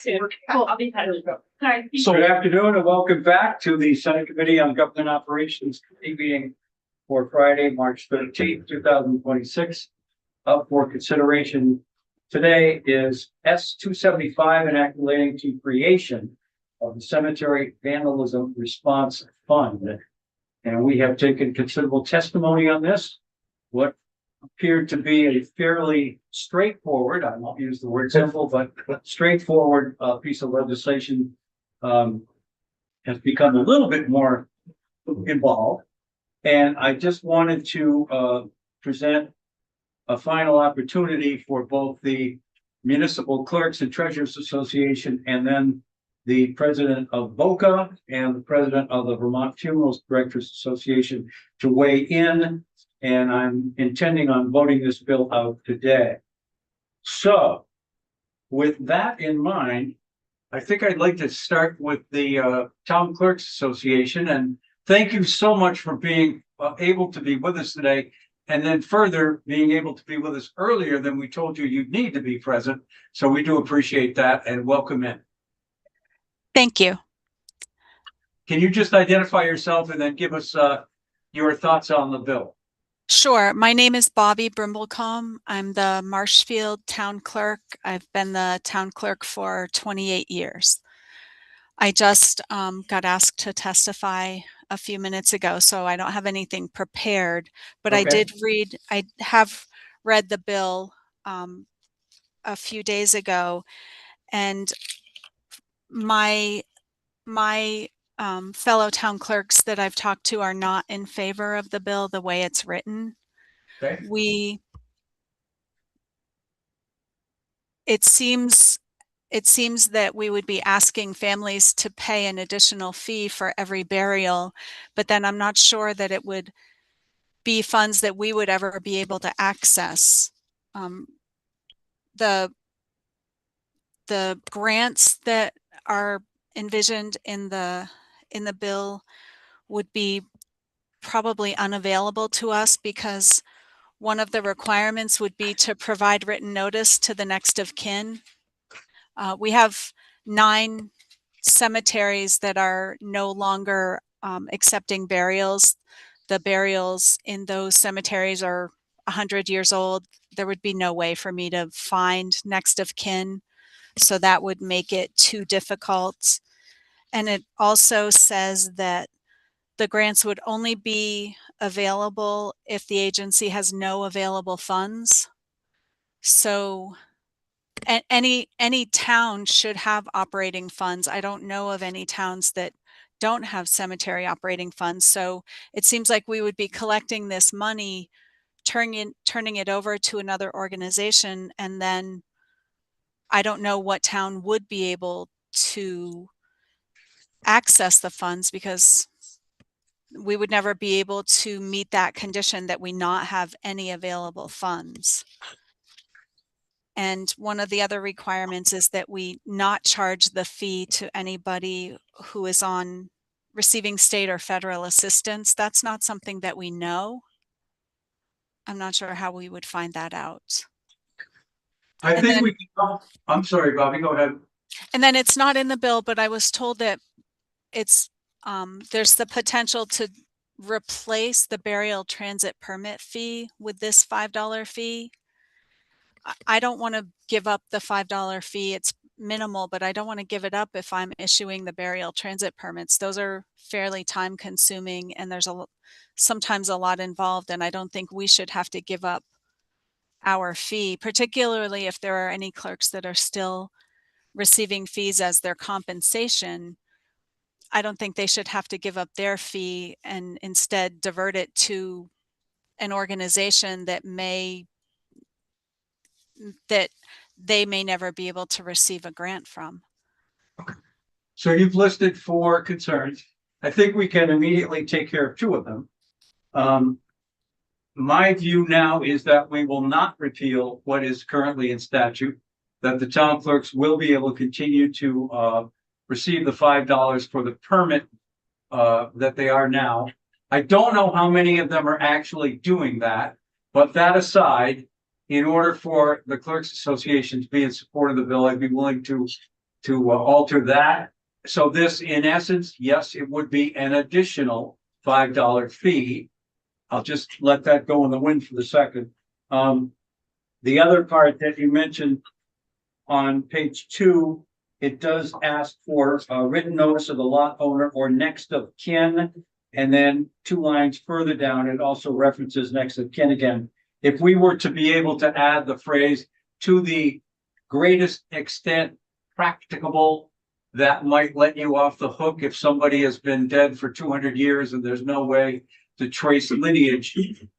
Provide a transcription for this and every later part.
Cool. I'll be happy to go. Sorry. So good afternoon and welcome back to the Senate Committee on Government Operations meeting for Friday, March 13th, 2026. Up for consideration today is S-275, an act relating to creation of the Cemetery Vandalism Response Fund. And we have taken considerable testimony on this. What appeared to be a fairly straightforward, I won't use the word simple, but straightforward piece of legislation has become a little bit more involved. And I just wanted to present a final opportunity for both the Municipal Clerks and Treasurers Association and then the president of VOCA and the president of the Vermont Funerals Directors Association to weigh in. And I'm intending on voting this bill out today. So with that in mind, I think I'd like to start with the Town Clerks Association. And thank you so much for being able to be with us today. And then further, being able to be with us earlier than we told you you'd need to be present. So we do appreciate that and welcome in. Thank you. Can you just identify yourself and then give us your thoughts on the bill? Sure. My name is Bobby Brimblecombe. I'm the Marshfield Town Clerk. I've been the Town Clerk for 28 years. I just got asked to testify a few minutes ago, so I don't have anything prepared, but Okay. I have read the bill a few days ago, and my fellow town clerks that I've talked to are not in favor of the bill the way it's written. Okay. It seems that we would be asking families to pay an additional fee for every burial, but then I'm not sure that it would be funds that we would ever be able to access. The grants that are envisioned in the bill would be probably unavailable to us because one of the requirements would be to provide written notice to the next of kin. We have 9 cemeteries that are no longer accepting burials. The burials in those cemeteries are 100 years old. There would be no way for me to find next of kin, so that would make it too difficult. And it also says that the grants would only be available if the agency has no available funds. So any town should have operating funds. I don't know of any towns that don't have cemetery operating funds. So it seems like we would be collecting this money, turning it over to another organization, and then I don't know what town would be able to access the funds because we would never be able to meet that condition that we not have any available funds. And one of the other requirements is that we not charge the fee to anybody who is on receiving state or federal assistance. That's not something that we know. I'm not sure how we would find that out. I'm sorry, Bobby, go ahead. And then it's not in the bill, but I was told that it's there's the potential to replace the burial transit permit fee with this $5 fee. I don't want to give up the $5 fee. It's minimal, but I don't want to give it up if I'm issuing the burial transit permits. Those are fairly time consuming and there's sometimes a lot involved, and I don't think we should have to give up our fee, particularly if there are any clerks that are still receiving fees as their compensation. I don't think they should have to give up their fee and instead divert it to an organization that they may never be able to receive a grant from. So you've listed 4 concerns. I think we can immediately take care of 2 of them. My view now is that we will not repeal what is currently in statute, that the town clerks will be able to continue to receive the $5 for the permit that they are now. I don't know how many of them are actually doing that, but that aside, in order for the Clerks Association to be in support of the bill, I'd be willing to alter that. So this, in essence, yes, it would be an additional $5 fee. I'll just let that go in the wind for the second. The other part that you mentioned on page 2, it does ask for a written notice of the lot owner or next of kin. And then 2 lines further down, it also references next of kin again. If we were to be able to add the phrase to the greatest extent practicable, that might let you off the hook if somebody has been dead for 200 years and there's no way to trace lineage.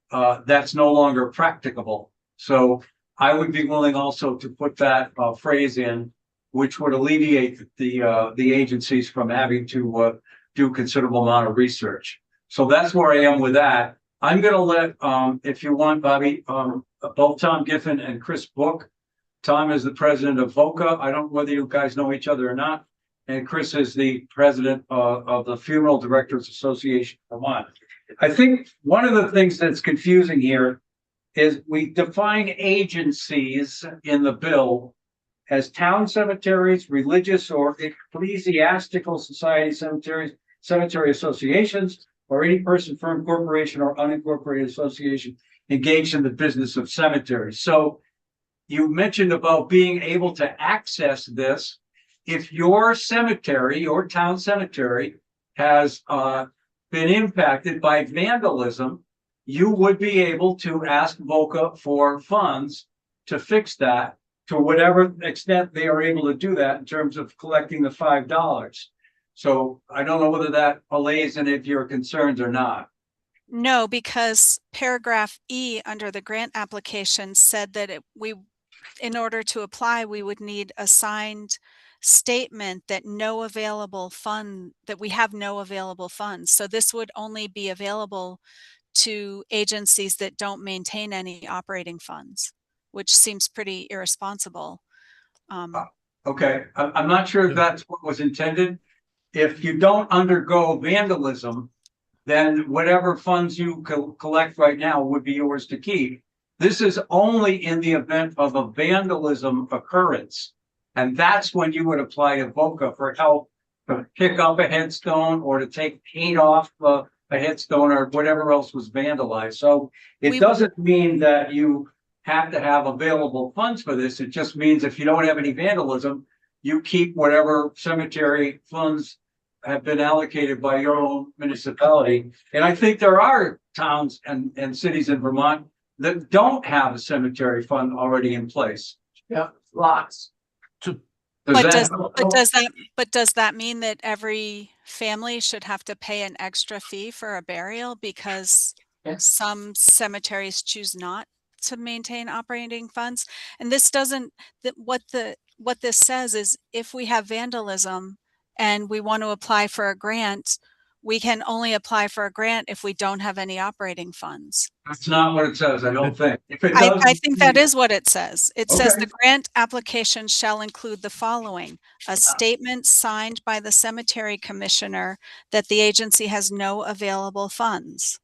That's no longer practicable. So I would be willing also to put that phrase in, which would alleviate the agencies from having to do considerable amount of research. So that's where I am with that. I'm going to let, if you want, Bobby, both Tom Giffen and Chris Book. Tom is the president of VOCA. I don't know whether you guys know each other or not. And Chris is the president of the Funeral Directors Association of Vermont. I think one of the things that's confusing here is we define agencies in the bill as town cemeteries, religious or ecclesiastical society cemeteries, cemetery associations, or any person, firm, corporation, or unincorporated association engaged in the business of cemeteries. So you mentioned about being able to access this. If your cemetery, your town cemetery, has been impacted by vandalism, you would be able to ask VOCA for funds to fix that, to whatever extent they are able to do that in terms of collecting the $5. So I don't know whether that allays any of your concerns or not. No, because paragraph E under the grant application said that in order to apply, we would need a signed statement that we have no available funds. So this would only be available to agencies that don't maintain any operating funds, which seems pretty irresponsible. Okay, I'm not sure if that's what was intended. If you don't undergo vandalism, then whatever funds you collect right now would be yours to keep. This is only in the event of a vandalism occurrence. And that's when you would apply to VOCA for help to pick up a headstone or to take paint off a headstone or whatever else was vandalized. So it doesn't mean that you have to have available funds for this. It just means if you don't have any vandalism, you keep whatever cemetery funds have been allocated by your own municipality. And I think there are towns and cities in Vermont that don't have a cemetery fund already in place. Yeah, lots. But does that mean that every family should have to pay an extra fee for a burial because some cemeteries choose not to maintain operating funds? And this doesn't, what this says is if we have vandalism and we want to apply for a grant, we can only apply for a grant if we don't have any operating funds. That's not what it says, I don't think. If it does, I think that is what it says. It says Okay. the grant application shall include the following: a statement signed by the cemetery commissioner that the agency has no available funds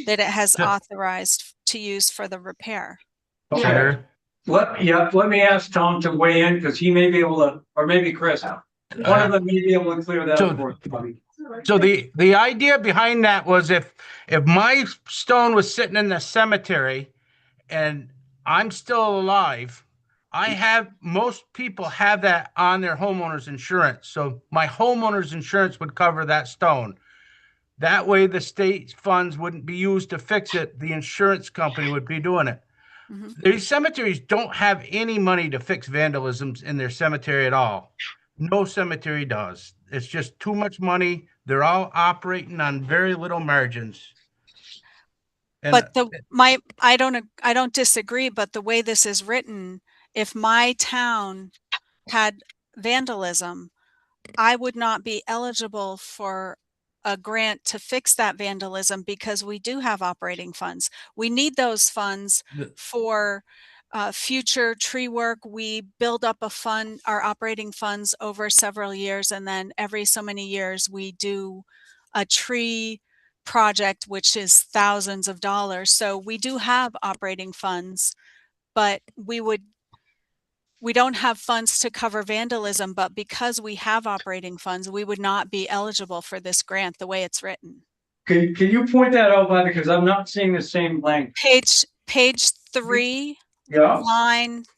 that it has authorized to use for the repair. Okay. Let me ask Tom to weigh in because he may be able to, or maybe Chris, one of them may be able to clear that up for us, Bobby. So the idea behind that was if my stone was sitting in the cemetery and I'm still alive, most people have that on their homeowner's insurance. So my homeowner's insurance would cover that stone. That way the state funds wouldn't be used to fix it. The insurance company would be doing it. Mm-hmm. These cemeteries don't have any money to fix vandalisms in their cemetery at all. No cemetery does. It's just too much money. They're all operating on very little margins. And But I don't disagree, but the way this is written, if my town had vandalism, I would not be eligible for a grant to fix that vandalism because we do have operating funds. We need those funds for future tree work. We build up our operating funds over several years, and then every so many years we do a tree project, which is thousands of dollars. So we do have operating funds, but we would we don't have funds to cover vandalism, but because we have operating funds, we would not be eligible for this grant the way it's written. Can you point that out, Bob, because I'm not seeing the same length. Page 3, Yeah,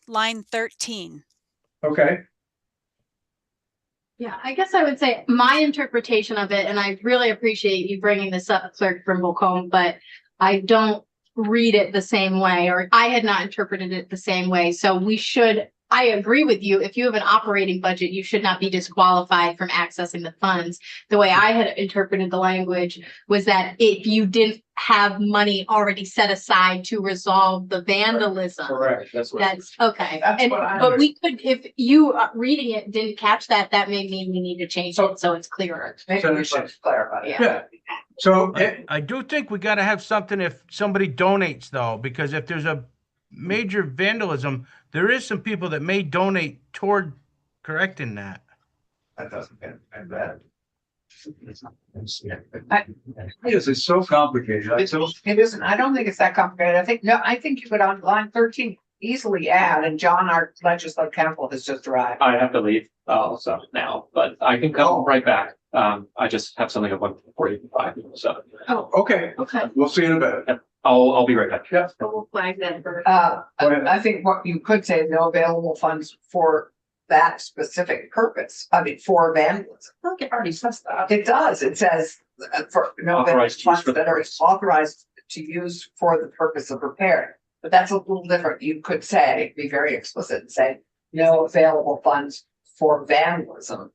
line 13. okay. Yeah, I guess I would say my interpretation of it, and I really appreciate you bringing this up, Clerk Brimblecombe, but I don't read it the same way, or I had not interpreted it the same way. So I agree with you. If you have an operating budget, you should not be disqualified from accessing the funds. The way I had interpreted the language was that if you didn't have money already set aside to resolve the vandalism. Correct. That's okay. That's what I But we could, if you reading it didn't catch that, that may mean we need to change it so it's clearer. Maybe we should clarify. Yeah. Yeah. So, I do think we got to have something if somebody donates though, because if there's a major vandalism, there is some people that may donate toward correcting that. That doesn't get bad. this is so complicated. It isn't, I don't think it's that complicated. I think you could on line 13 easily add, and John, our legislative counsel, has just arrived. I have to leave so now, but I can come right back. I just have something at 1:45, so Okay, Okay, we'll see you in a bit. I'll be right back. Yeah. so we'll flag that for. Go ahead. I think what you could say, no available funds for that specific purpose. I mean, for vandalism. Look, it already says that. It does. It says for no available Authorized use funds for the that are purpose. authorized to use for the purpose of repairing. But that's a little different. You could say, be very explicit and say, no available funds for vandalism.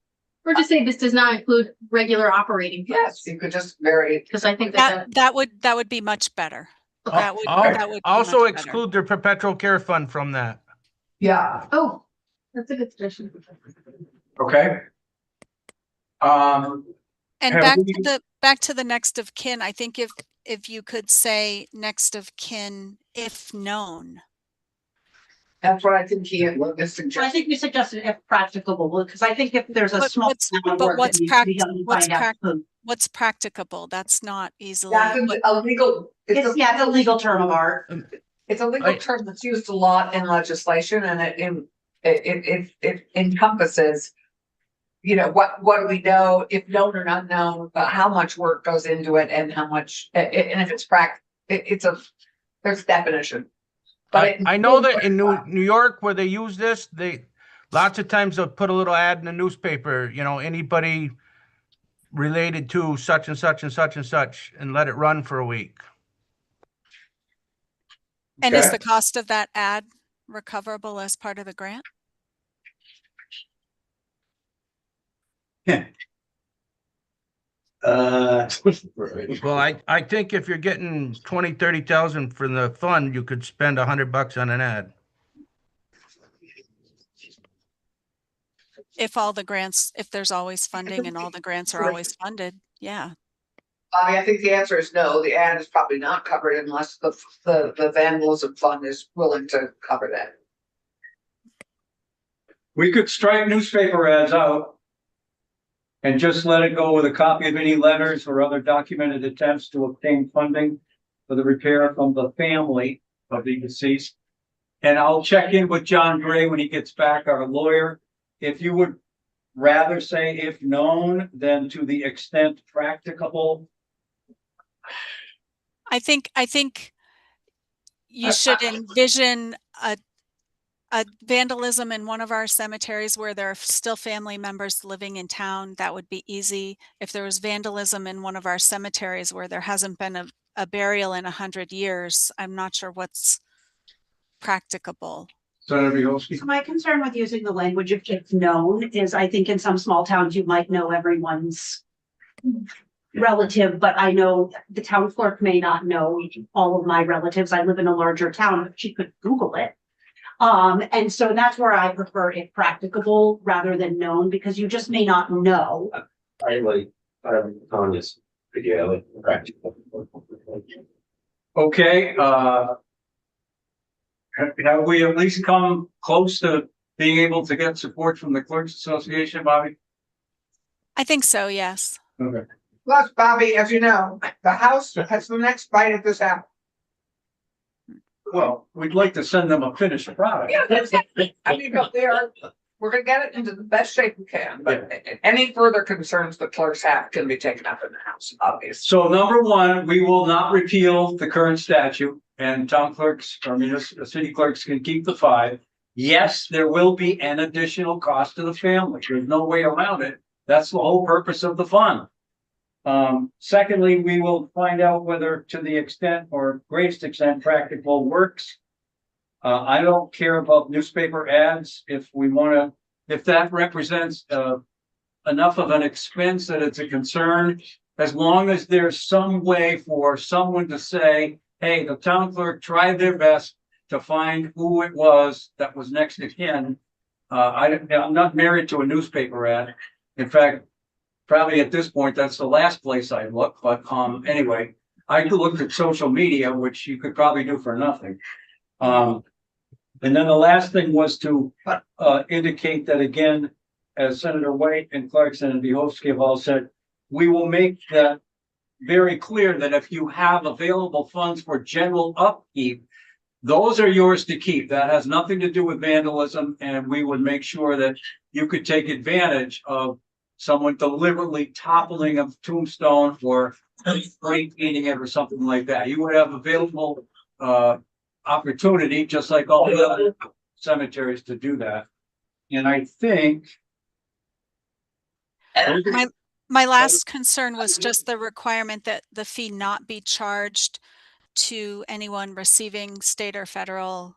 Or just say this does not include regular operating Yes, funds, you could just very, because I think that. That would be much better. That would be Also much better. exclude their perpetual care fund from that. yeah. Oh, that's a good suggestion. Okay. And Have back to the next of kin, I think if you could say next of kin, if known. That's what I think he is I suggesting. think you suggested if practicable, because I think if there's a But small. what's- amount of but work that what's needs to be done, you what's find out who. What's practicable? That's not easily. That's a legal, It's a legal term of art. it's a legal term that's used a lot in legislation, and it encompasses, you know, what do we know, if known or not known, how much work goes into it, and how much, and if it's there's definition. But I know that in New York where they use this, they lots of times they'll put a little ad in the newspaper, you know, anybody related to such and such and such and such, and let it run for a week. And is Okay. the cost of that ad recoverable as part of the grant? Well, I think if you're getting 20,000-30,000 from the fund, you could spend $100 on an ad. If all the grants, if there's always funding and all the grants are always funded, yeah. I think the answer is no, the ad is probably not covered unless the vandalism fund is willing to cover that. We could strike newspaper ads out and just let it go with a copy of any letters or other documented attempts to obtain funding for the repair from the family of the deceased. And I'll check in with John Gray when he gets back, our lawyer. If you would rather say if known than to the extent practicable. I think you should envision a vandalism in one of our cemeteries where there are still family members living in town. That would be easy. If there was vandalism in one of our cemeteries where there hasn't been a burial in 100 years, I'm not sure what's practicable. Senator Bielanski. So my concern with using the language of if known is I think in some small towns you might know everyone's relative, but I know the town clerk may not know all of my relatives. I live in a larger town, but she could Google it. And so that's where I prefer it practicable rather than known, because you just may not know. I like Tanya's idea, I like practical. Okay, have we at least come close to being able to get support from the Clerks Association, Bobby? I think so, yes. Okay. Plus, Bobby, as you know, the House has the next bite at this apple. Well, we'd like to send them a finished product. Yeah, that's it. I mean, but we're gonna get it into the best shape we can, but any further concerns the clerks have can be taken up in the House, obviously. So number one, we will not repeal the current statute and town clerks or city clerks can keep the 5. Yes, there will be an additional cost to the family. There's no way around it. That's the whole purpose of the fund. Secondly, we will find out whether to the extent or greatest extent practical works. I don't care about newspaper ads if we want to, if that represents enough of an expense that it's a concern, as long as there's some way for someone to say, hey, the town clerk tried their best to find who it was that was next to kin. I'm not married to a newspaper ad. In fact, probably at this point, that's the last place I look, but anyway, I looked at social media, which you could probably do for nothing. And then the last thing was to indicate that again, as Senator White and Clarkson and Vyhovsky have all said, we will make that very clear that if you have available funds for general upkeep, those are yours to keep. That has nothing to do with vandalism, and we would make sure that you could take advantage of someone deliberately toppling a tombstone or eating it or something like that. You would have available opportunity, just like all the other cemeteries, to do that. And I think My last concern was just the requirement that the fee not be charged to anyone receiving state or federal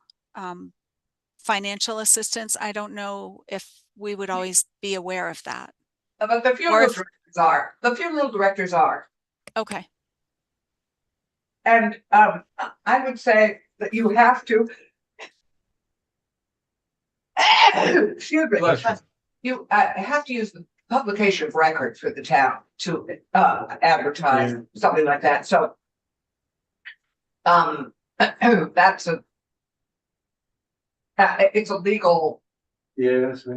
financial assistance. I don't know if we would always be aware of that. But the funeral directors are. The funeral directors are. Okay. And I would say that you have to. Excuse me. You have to use the publication of records for the town to advertise something like that. So that's it's a legal. yes,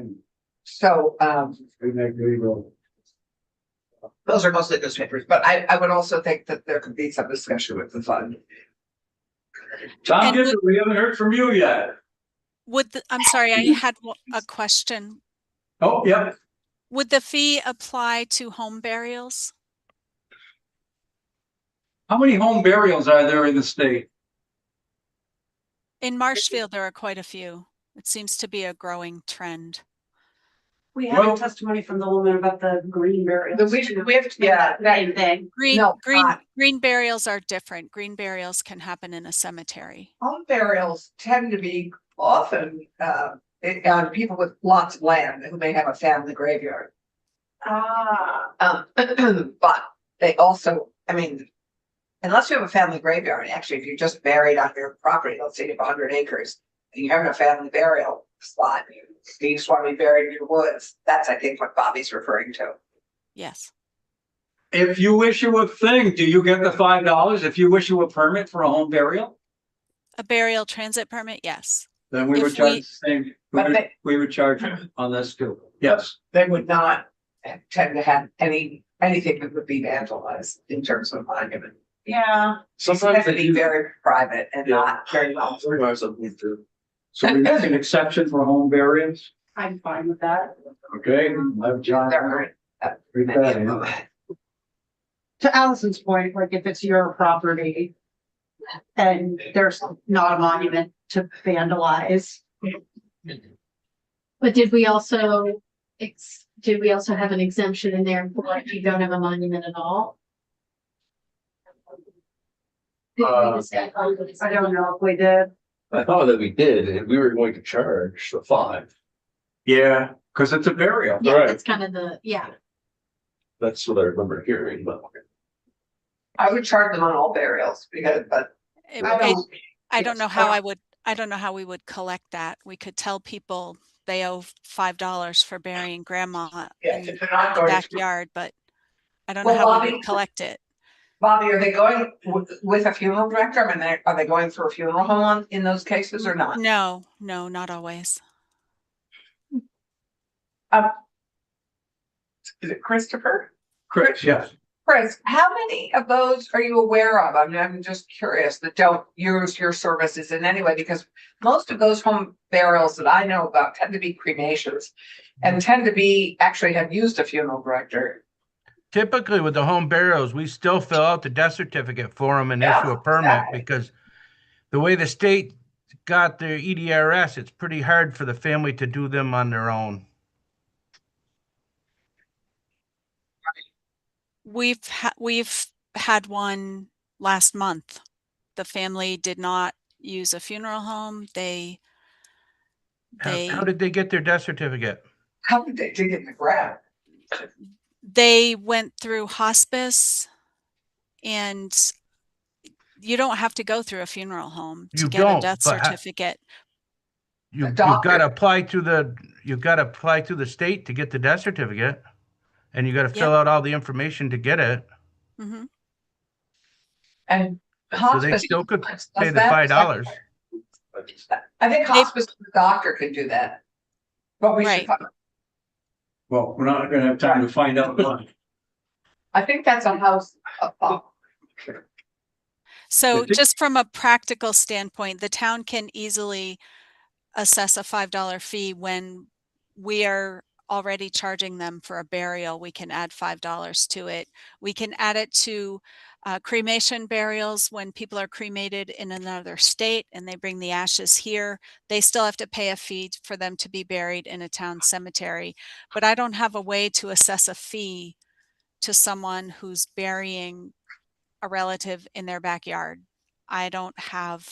So we make legal. those are mostly newspapers, but I would also think that there could be some discussion with the fund. Tom And Gifford, we haven't heard from you yet. I'm sorry, I had a question. Oh, yeah. Would the fee apply to home burials? How many home burials are there in the state? In Marshfield, there are quite a few. It seems to be a growing trend. We had Well- a testimony from the woman about the green burials. We have to, yeah, Same thing. Green burials are different. Green burials can happen in a cemetery. home burials tend to be often on people with lots of land who may have a family graveyard. But they also, I mean, unless you have a family graveyard, actually, if you're just buried on your property, let's say you have 100 acres, and you're having a family burial spot, you just want to be buried in your woods. That's, I think, what Bobby's referring to. Yes. If you issue a thing, do you get the $5? If you issue a permit for a home burial, A burial transit permit, yes. then we If would charge we- the same. But We would charge on this too. Yes. they would not tend to have anything that would be vandalized in terms of monument. Yeah. Sometimes it would be very private and not very well. So we make an exception for home burials. I'm fine with that. Okay, I've John. There aren't read many that of in. them. To Allison's point, like if it's your property and there's not a monument to vandalize. But did we also have an exemption in there for if you don't have a monument at all? Did we decide on this? I don't know if we did. I thought that we did, and we were going to charge the 5. Yeah, because it's a burial. Yeah, Right. that's kind of That's what I remember hearing, but. I would charge them on all burials because, but I don't know how I don't know how we would collect that. We could tell people they owe $5 for burying grandma yeah, in if they're not the going to. backyard, but I don't know Well, how we Bobby- would collect it. Bobby, are they going with a funeral director? I mean, are they going through a funeral home in those cases or not? No, not always. Is it Christopher? Chris, yes. Chris, how many of those are you aware of? I mean, I'm just curious that don't use your services in any way, because most of those home burials that I know about tend to be cremations and tend to be, actually have used a funeral director. Typically with the home burials, we still fill out the death certificate for them and issue a permit exactly. because the way the state got their EDRS, it's pretty hard for the family to do them on their own. We've had one last month. The family did not use a funeral home. How did they get their death certificate? How did they dig in the ground? They went through hospice, and you don't have to go through a funeral home to You get a don't, death but certificate. You've doctor. got to apply to the state to get the death certificate, and you got to fill out all the information to get it. Mhm. And So they hospice. still could does pay the that? $5. I think hospice, the doctor can do that. But we should, Right. Well, we're not gonna have time to find out. I think that's a house. So think- just from a practical standpoint, the town can easily assess a $5 fee when we are already charging them for a burial. We can add $5 to it. We can add it to cremation burials when people are cremated in another state and they bring the ashes here. They still have to pay a fee for them to be buried in a town cemetery. But I don't have a way to assess a fee to someone who's burying a relative in their backyard. I don't have.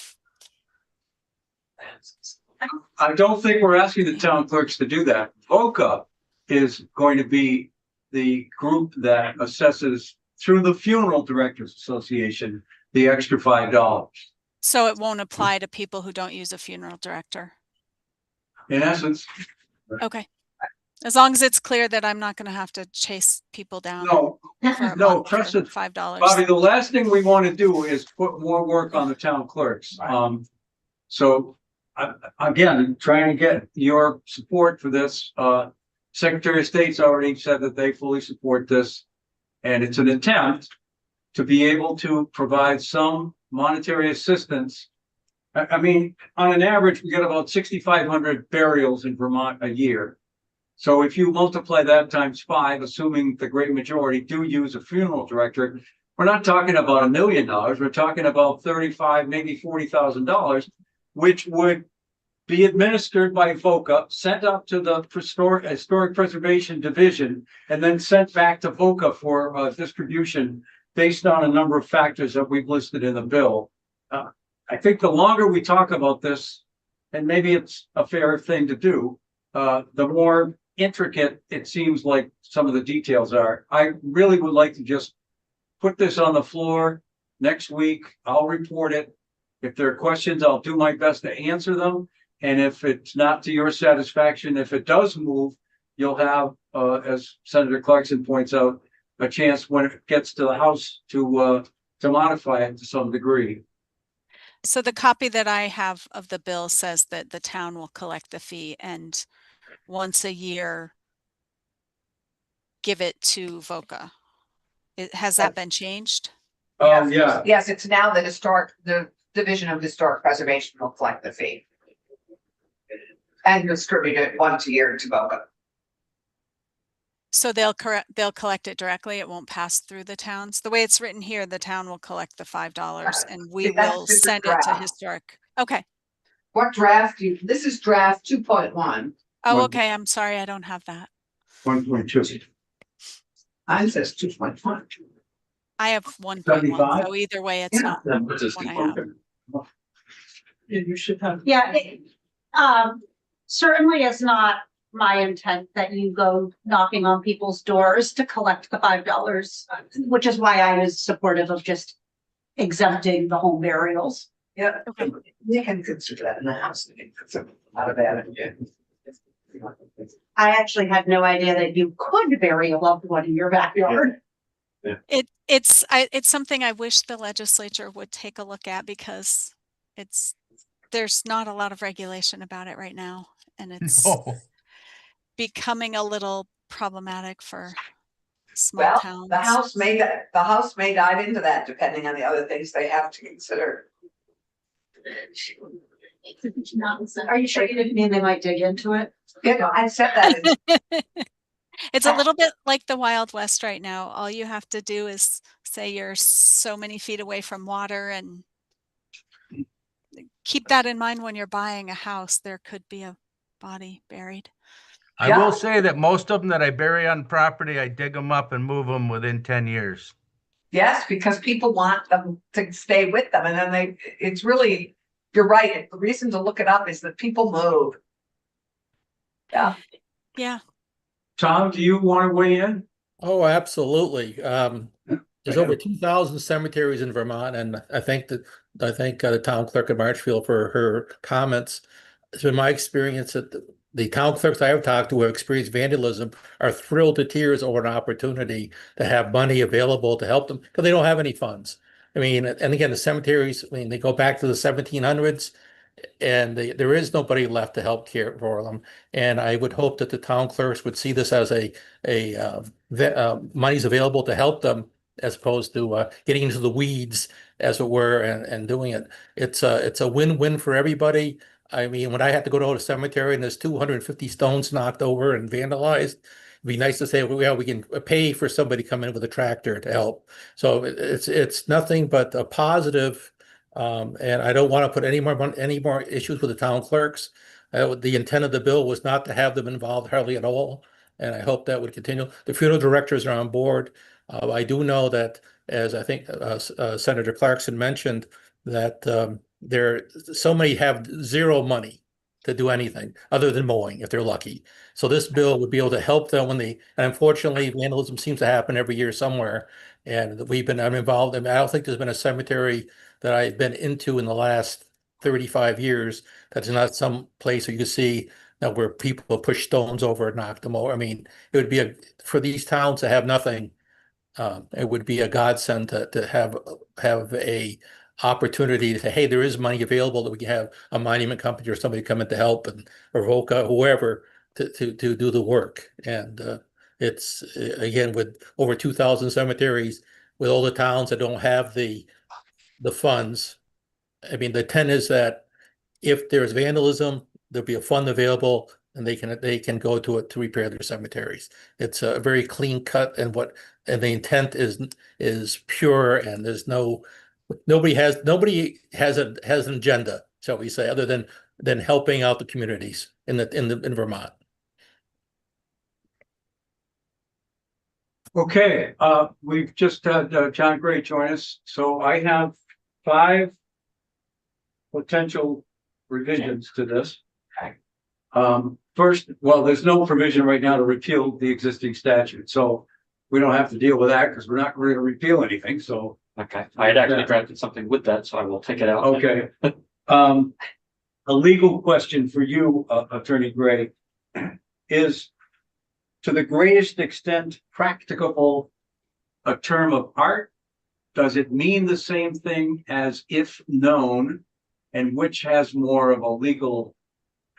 I don't think we're asking the town clerks to do that. VOCA is going to be the group that assesses through the Funeral Directors Association, the extra $5. So it won't apply to people who don't use a funeral director. In essence, Okay. As long as it's clear that I'm not going to have to chase people down no, for a no, month trust for it. $5. Bobby, the last thing we want to do is put more work on the town clerks. So again, trying to get your support for this. Secretary of State's already said that they fully support this. And it's an attempt to be able to provide some monetary assistance. I mean, on an average, we get about 6,500 burials in Vermont a year. So if you multiply that times 5, assuming the great majority do use a funeral director, we're not talking about $1 million. We're talking about $35,000, maybe $40,000, which would be administered by VOCA, sent up to the Historic Preservation Division, and then sent back to VOCA for distribution based on a number of factors that we've listed in the bill. I think the longer we talk about this, and maybe it's a fair thing to do, the more intricate it seems like some of the details are. I really would like to just put this on the floor next week. I'll report it. If there are questions, I'll do my best to answer them. And if it's not to your satisfaction, if it does move, you'll have, as Senator Clarkson points out, a chance when it gets to the House to modify it to some degree. So the copy that I have of the bill says that the town will collect the fee and once a year give it to VOCA. Has that been changed? Yeah. Yes, it's now the Division of Historic Preservation will collect the fee. And distribute it once a year to VOCA. So they'll collect it directly. It won't pass through the towns. The way it's written here, the town will collect the $5 and we See, that's will different send it to draft. historic. Okay. What draft this is draft 2.1. Oh, One- okay. I'm sorry. I don't have that. 1.2. Mine says 2.1. I have 1.1. 75? So either way, it's not Then what does one I the have. vote? You should have. Yeah, certainly is not my intent that you go knocking on people's doors to collect the $5, which is why I was supportive of just exempting the home burials. Yeah, Okay. you can consider that in the house. It's not a bad idea. I actually had no idea that you could bury a loved one in your backyard. It's something I wish the legislature would take a look at because there's not a lot of regulation about it right now. And it's No. becoming a little problematic for small Well, towns. the House may dive into that depending on the other things they have to consider. Are you sure you didn't mean they might dig into it? You know, I said that. It's a little bit like the Wild West right now. All you have to do is say you're so many feet away from water, and keep that in mind when you're buying a house. There could be a body buried. I Yeah. will say that most of them that I bury on property, I dig them up and move them within 10 years. Yes, because people want them to stay with them, and then it's really, you're right, the reason to look it up is that people move. Yeah. Yeah. Tom, do you want to weigh in? Oh, absolutely. There's over 2,000 cemeteries in Vermont, and I thank the town clerk of Marshfield for her comments. It's been my experience that the town clerks I have talked to who have experienced vandalism are thrilled to tears over an opportunity to have money available to help them because they don't have any funds. I mean, and again, the cemeteries, I mean, they go back to the 1700s. And there is nobody left to help care for them. And I would hope that the town clerks would see this as money's available to help them, as opposed to getting into the weeds, as it were, and doing it. It's a win-win for everybody. I mean, when I had to go to a cemetery and there's 250 stones knocked over and vandalized, it'd be nice to say, well, we can pay for somebody to come in with a tractor to help. So it's nothing but a positive. And I don't want to put any more issues with the town clerks. The intent of the bill was not to have them involved hardly at all, and I hope that would continue. The funeral directors are on board. I do know that, as I think Senator Clarkson mentioned, that so many have zero money to do anything other than mowing if they're lucky. So this bill would be able to help them and unfortunately, vandalism seems to happen every year somewhere. And I'm involved, and I don't think there's been a cemetery that I've been into in the last 35 years that's not some place where you can see where people push stones over and knock them over. I mean, it would be for these towns to have nothing. It would be a godsend to have a opportunity to say, hey, there is money available that we can have a monument company or somebody come in to help, or VOCA, whoever, to do the work. And it's again, with over 2,000 cemeteries, with all the towns that don't have the funds. I mean, the intent is that if there's vandalism, there'll be a fund available, and they can go to it to repair their cemeteries. It's a very clean cut, and the intent is pure, and there's nobody has an agenda, shall we say, other than helping out the communities in Vermont. Okay, we've just had John Gray join us, so I have 5 potential revisions to this. First, well, there's no provision right now to repeal the existing statute, so we don't have to deal with that because we're not going to repeal anything. So Okay, I had actually drafted something with that, so I will take it out. okay, a legal question for you, Attorney Gray, is to the greatest extent practicable a term of art? Does it mean the same thing as if known, and which has more of a legal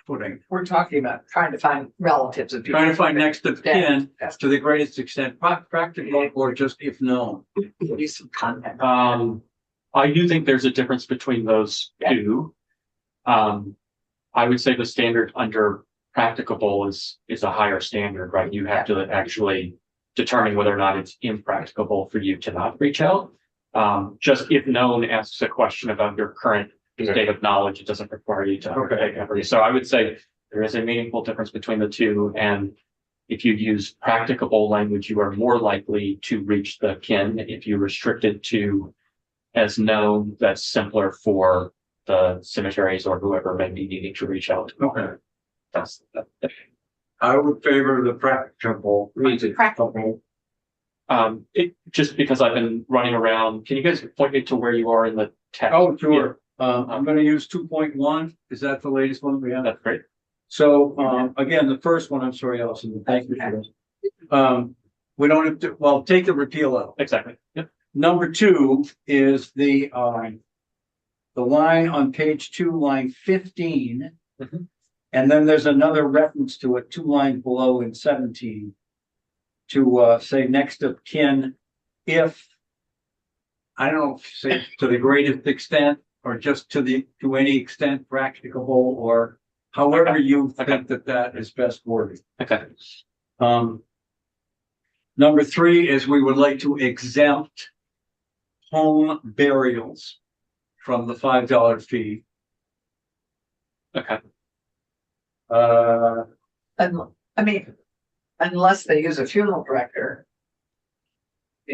footing? We're talking about trying to find relatives of people. Trying to find next of kin Yes. to the greatest extent practical, or just if known? Give you some context. I do think there's a difference between those two. I would say the standard under practicable is a higher standard, right? You have to actually determine whether or not it's impracticable for you to not reach out. Just if known asks a question about your current state of knowledge, it doesn't require you to undertake effort. So I would say there is a meaningful difference between the two. And if you use practicable language, you are more likely to reach the kin. If you restrict it to as known, that's simpler for the cemeteries or whoever may be needing to reach out. Okay. I would favor the practicable. Practical. Just because I've been running around, can you guys point me to where you are in the text? Oh, sure. I'm going to use 2.1. Is that the latest one we have? That's great. So, again, the first one, I'm sorry, Allison, thank you for this. We don't have to, well, take the repeal out. Exactly. Yep. Number 2 is the line on page 2, line 15. Mhm. And then there's another reference to it 2 lines below in 17. to say next of kin if, I don't know, say to the greatest extent or just to any extent practicable, or however you think that is best worded. Okay. Number 3 is we would like to exempt home burials from the $5 fee. Okay. And, I mean, unless they use a funeral director.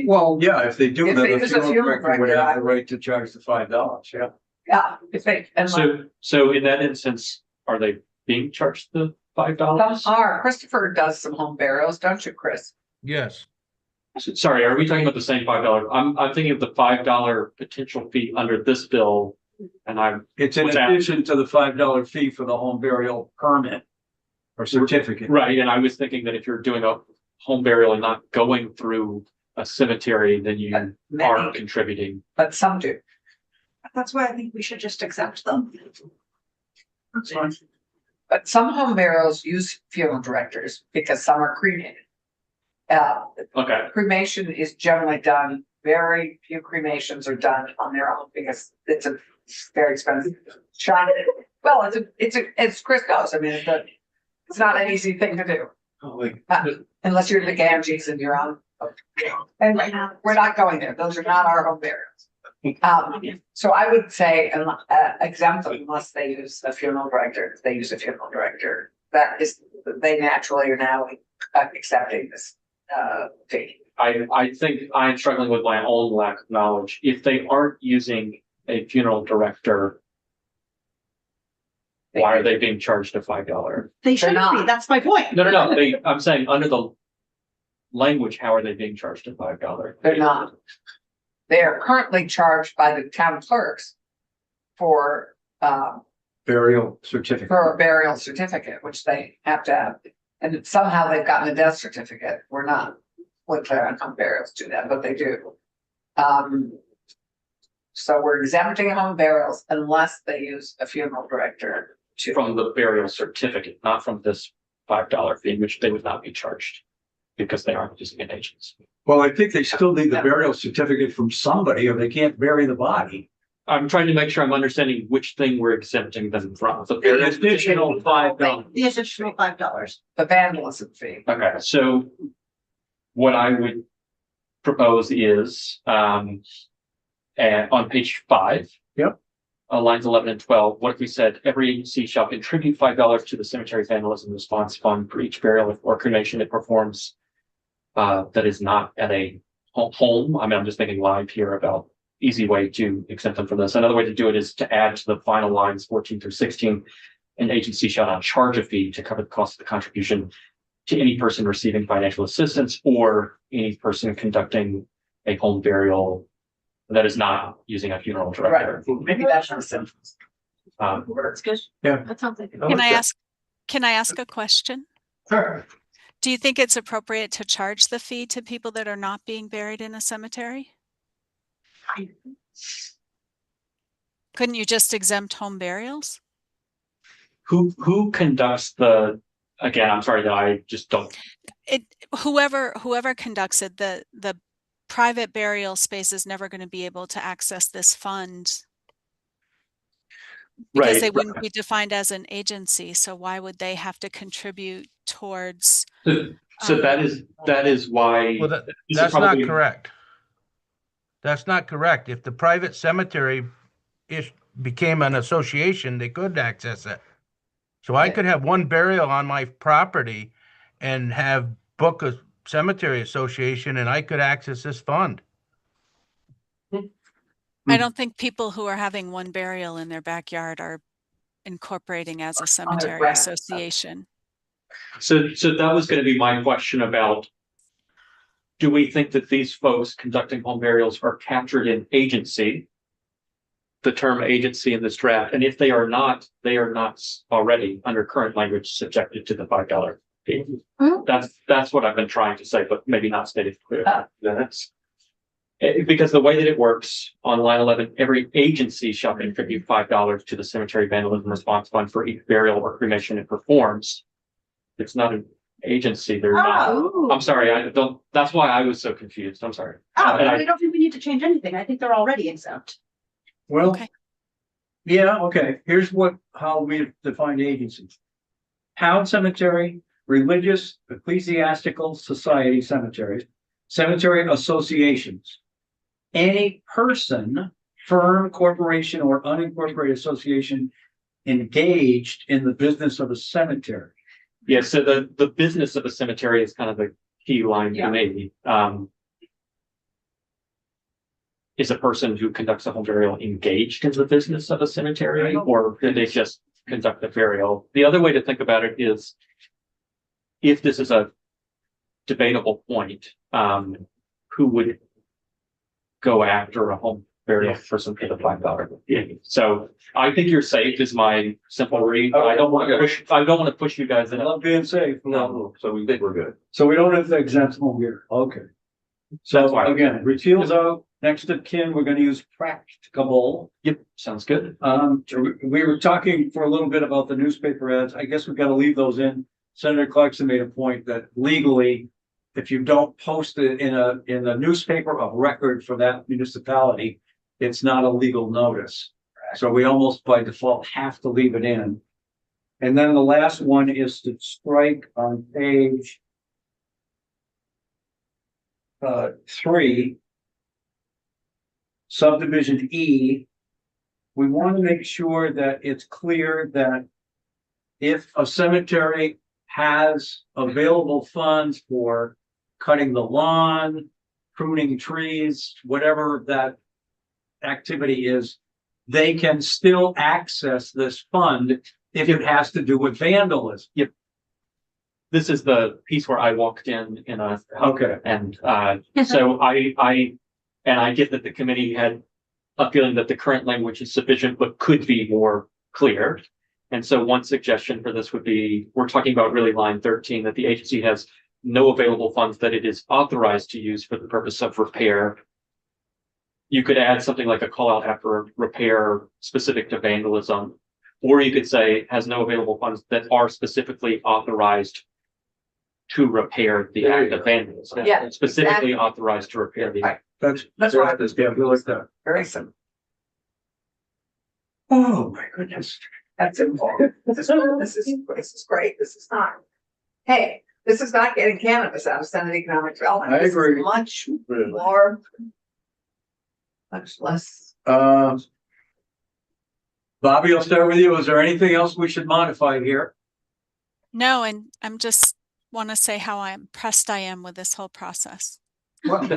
Well, yeah, if they do, If then they the use a funeral funeral director would director, have I the right to charge the $5, yeah. Yeah, if they, unless, So in that instance, are they being charged the $5? some are, Christopher does some home burials, don't you, Chris? Yes. Sorry, are we talking about the same $5? I'm thinking of the $5 potential fee under this bill, and I'm It's in What's that? addition to the $5 fee for the home burial permit or certificate. right, and I was thinking that if you're doing a home burial and not going through a cemetery, then you are Many, contributing. but some do. That's why I think we should just exempt them. That's fine. But some home burials use funeral directors because some are cremated. Okay, Cremation is generally done, very few cremations are done on their own because it's a very expensive shot. Well, it's Chris knows, I mean, it's not an easy thing to do. Unless you're the Ganges and you're on. And we're not going there, those are not our home burials. So I would say exempt them unless they use a funeral director. If they use a funeral director, that is, they naturally are now accepting this fee. I think I'm struggling with my own lack of knowledge. If they aren't using a funeral director, why are they being charged a $5? They shouldn't be, not. that's my point. No, I'm saying under the language, how are they being charged a $5? They're not. They are currently charged by the town clerks for Burial certificate. a burial certificate, which they have to have. And somehow they've gotten a death certificate. We're not with their home burials do that, but they do. So we're exempting home burials unless they use a funeral director to. From the burial certificate, not from this $5 fee, which they would not be charged because they aren't using an agency. Well, I think they still need the burial certificate from somebody or they can't bury the body. I'm trying to make sure I'm understanding which thing we're exempting them from. The An burial additional $5. The additional $5. The vandalism fee. Okay, so what I would propose is, and on page 5. Yep. Lines 11 and 12, what if we said every agency shall contribute $5 to the cemetery vandalism response fund for each burial or cremation it performs that is not at a home. I mean, I'm just thinking live here about easy way to exempt them from this. Another way to do it is to add to the final lines 14 through 16. An agency shall not charge a fee to cover the cost of the contribution to any person receiving financial assistance or any person conducting a home burial that is not using a funeral director. Right, maybe that's the sentence. That's good. Yeah. That sounds like. Can I ask a question? Sure. Do you think it's appropriate to charge the fee to people that are not being buried in a cemetery? Couldn't you just exempt home burials? Who conducts the, again, I'm sorry that I just don't. Whoever conducts it, the private burial space is never going to be able to access this fund because Right. they wouldn't be defined as an agency. So why would they have to contribute towards? So that is why. Well, this is that's not probably- correct. That's not correct. If the private cemetery became an association, they could access it. So I could have one burial on my property and book a cemetery association and I could access this fund. I don't think people who are having one burial in their backyard are incorporating as a cemetery right. association. So that was going to be my question about, do we think that these folks conducting home burials are captured in agency? The term agency in this draft, and if they are not already under current language subjected to the $5 fee. That's what I've been trying to say, but maybe not stated clearly. That's because the way that it works on line 11, every agency shall contribute $5 to the cemetery vandalism response fund for each burial or cremation it performs. It's not agency. They're not. Oh, I'm sorry, I don't, that's why I was so confused. I'm sorry. oh, And I don't think we need to change anything. I think they're already exempt. Well, Okay. yeah, okay, here's how we define agencies. Town cemetery, religious, ecclesiastical society cemeteries, cemetery associations. Any person, firm, corporation, or unincorporated association engaged in the business of a cemetery. Yeah, so the business of a cemetery is kind of the key line Yeah. to me. Is a person who conducts a home burial engaged in the business of a cemetery, or do they just conduct the burial? The other way to think about it is, if this is a debatable point, who would go after a home burial person for the $5? So I think you're safe is my simple read. I don't want to push you guys I in. love being safe. No, so we think we're good. So we don't have to exempt home here. Okay. That's So fine. again, repeals out, next of kin, we're gonna use practicable. Yep, sounds good. We were talking for a little bit about the newspaper ads. I guess we've got to leave those in. Senator Clarkson made a point that legally, if you don't post it in a newspaper of record for that municipality, it's not a legal notice. So we almost by default have to leave it in. And then the last one is to strike on page 3, subdivision E. We want to make sure that it's clear that if a cemetery has available funds for cutting the lawn, pruning trees, whatever that activity is, they can still access this fund if it has to do with vandalism. This is the piece where I walked in a. Okay. And so I get that the committee had a feeling that the current language is sufficient, but could be more clear. And so one suggestion for this would be, we're talking about really line 13, that the agency has no available funds that it is authorized to use for the purpose of repair. You could add something like a call out after repair specific to vandalism, or you could say has no available funds that are specifically authorized to repair the act of vandalism. Yeah, Specifically authorized to repair the act. That's right. Yeah, we like that. Very simple. Oh, my goodness. That's important. This is great. This is not. Hey, this is not getting cannabis out of Senate Economic Development. I This is agree. Much more. Much less. Bobby, I'll start with you. Is there anything else we should modify here? No, and I'm just want to say how impressed I am with this whole process. Well,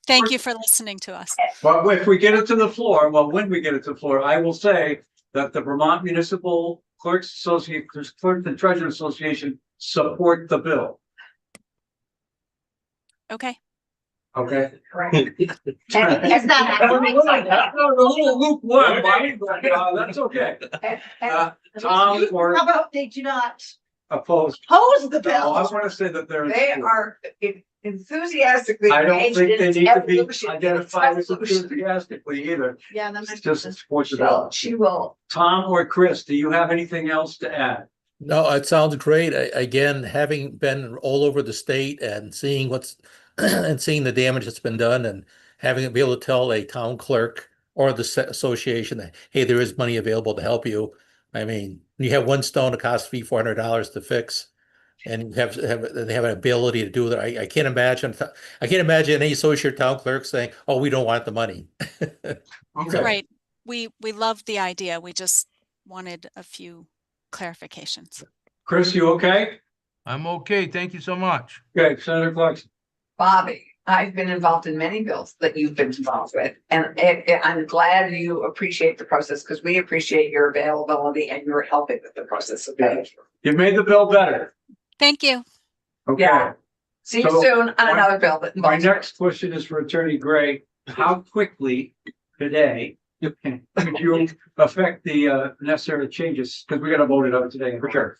Thank you for listening to us. well, if we get it to the floor, when we get it to the floor, I will say that the Vermont Municipal Clerks Association, Clerks and Treasurer Association support the bill. Okay. Okay. Correct. Is that A little lukewarm, Bobby, but that's okay. Tom, or How about they do not opposed? oppose the No, I bill? want to say that they're. They are enthusiastically I don't engaged think in they its need to be evolution. identified as Evolution. enthusiastically either. Yeah, that It's makes just sense. support the bill. She will. Tom or Chris, do you have anything else to add? No, it sounds great. Again, having been all over the state and seeing what's and seeing the damage that's been done and having to be able to tell a town clerk or the association that, hey, there is money available to help you. I mean, you have one stone that costs $400 to fix, and they have an ability to do that. I can't imagine. I can't imagine any associate town clerk saying, "Oh, we don't want the money." Okay. Right. We love the idea. We just wanted a few clarifications. Chris, you okay? I'm okay. Thank you so much. Okay, Senator Clarkson. Bobby, I've been involved in many bills that you've been involved with, and I'm glad you appreciate the process because we appreciate your availability and your helping with the process. Okay. You've made the bill better. Thank you. Okay. Yeah. See you So, soon on another bill that My involves. next question is for Attorney Gray. How quickly today could you affect the necessary changes? Because we got to vote it out today. For sure.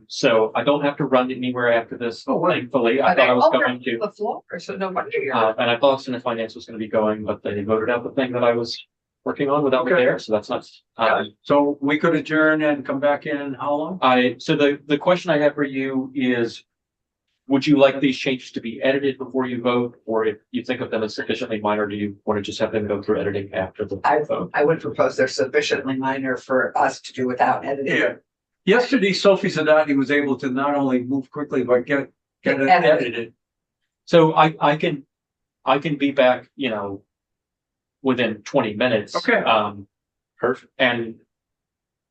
So I don't have to run anywhere after this, Oh, wow. thankfully. I Are they thought I was over going to. the floor? So no wonder you're. And I thought Senate Finance was going to be going, but they voted out the thing that I was working on without me Okay. there, so that's nuts. So we could adjourn and come back in how long? So the question I have for you is, would you like these changes to be edited before you vote? Or if you think of them as sufficiently minor, do you want to just have them go through editing after the vote? I would propose they're sufficiently minor for us to do without editing. Yeah. Yesterday, Sophie Zadati was able to not only move quickly, but get it edited. So I can be back, you know, within 20 minutes. Okay. Perfect. And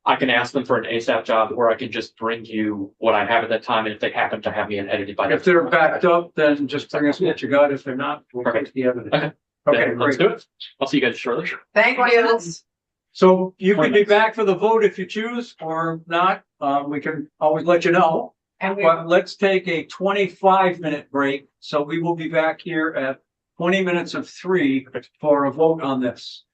I can ask them for an ASAP job, or I can just bring you what I have at that time, and if they happen to have me edited by. If they're backed up, then just bring us what you got. If they're not, we'll take the evidence. Okay. Okay, Then let's great. do it. I'll see you guys shortly. Thank you. So you can be back for the vote if you choose or not. We can always let you know. And we, But let's take a 25-minute break. So we will be back here at 20 minutes of 3 for a vote on this.